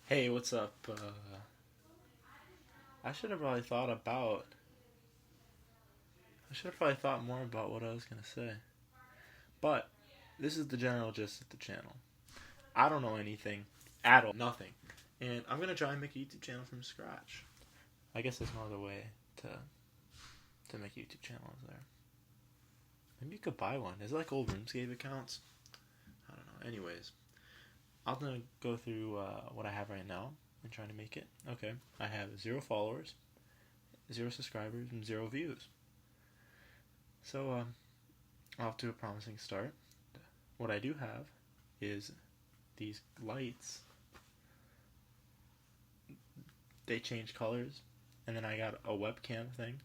Hey, what's up? I should have probably thought about. I should have probably thought more about what I was gonna say. But this is the general gist of the channel. I don't know anything at all, nothing, and I'm gonna try and make a YouTube channel from scratch. I guess there's no other way to make a YouTube channel, is there? Maybe you could buy one. Is it like old RuneScape accounts? I don't know. Anyways, I'm gonna go through what I have right now and trying to make it. Okay, I have 0 followers, 0 subscribers, and 0 views. So off to a promising start. What I do have is these lights. They change colors, and then I got a webcam thing,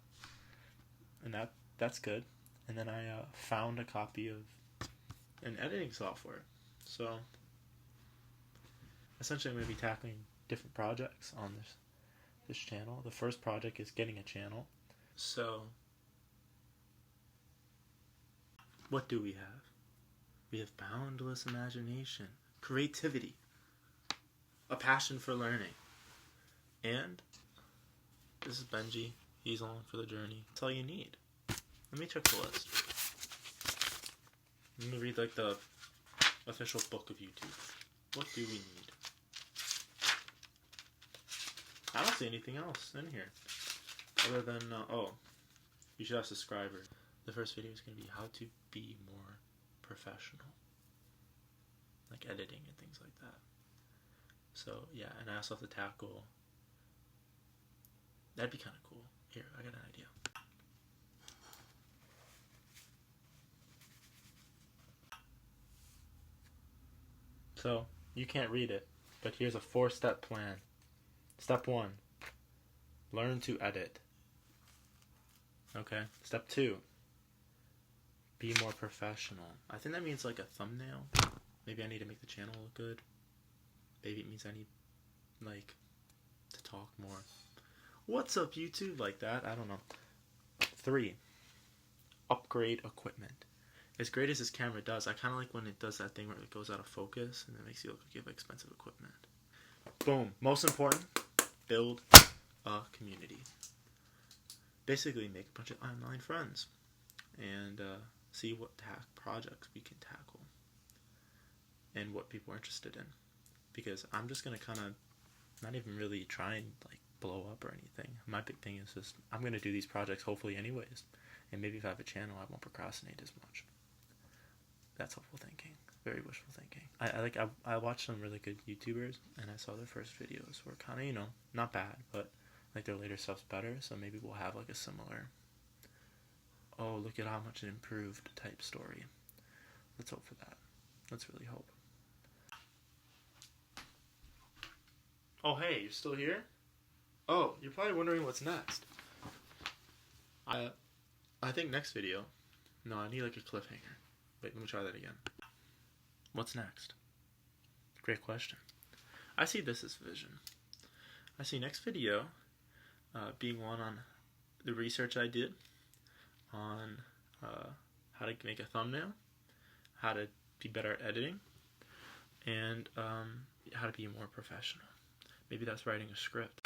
and that's good. And then I found a copy of an editing software. So essentially, I'm going to be tackling different projects on this channel. The first project is getting a channel. So what do we have? We have boundless imagination, creativity, a passion for learning, and this is Benji. He's along for the journey. That's all you need. Let me check the list. Let me read like the official book of YouTube. What do we need? I don't see anything else in here other than you should have subscribers. The first video is going to be how to be more professional, like editing and things like that. So yeah, and I also have to tackle. That'd be kind of cool. Here, I got an idea. So you can't read it, but here's a 4-step plan. Step 1, learn to edit. Okay. Step 2, be more professional. I think that means like a thumbnail. Maybe I need to make the channel look good. Maybe it means I need like to talk more. What's up, YouTube? Like that? I don't know. 3, upgrade equipment. As great as this camera does, I kind of like when it does that thing where it goes out of focus and it makes you look like you have expensive equipment. Boom. Most important, build a community. Basically, make a bunch of online friends and see what projects we can tackle and what people are interested in. Because I'm just going to kind of not even really try and like blow up or anything. My big thing is just I'm going to do these projects hopefully anyways. And maybe if I have a channel, I won't procrastinate as much. That's hopeful thinking. Very wishful thinking. I watched some really good YouTubers, and I saw their first videos were kind of, not bad, but like their later stuff's better, so maybe we'll have like a similar, oh, look at how much it improved type story. Let's hope for that. Let's really hope. Oh, hey, you're still here? Oh, you're probably wondering what's next. I think next video, no, I need like a cliffhanger. Wait, let me try that again. What's next? Great question. I see this as vision. I see next video being one on the research I did on how to make a thumbnail, how to be better at editing, and how to be more professional. Maybe that's writing a script.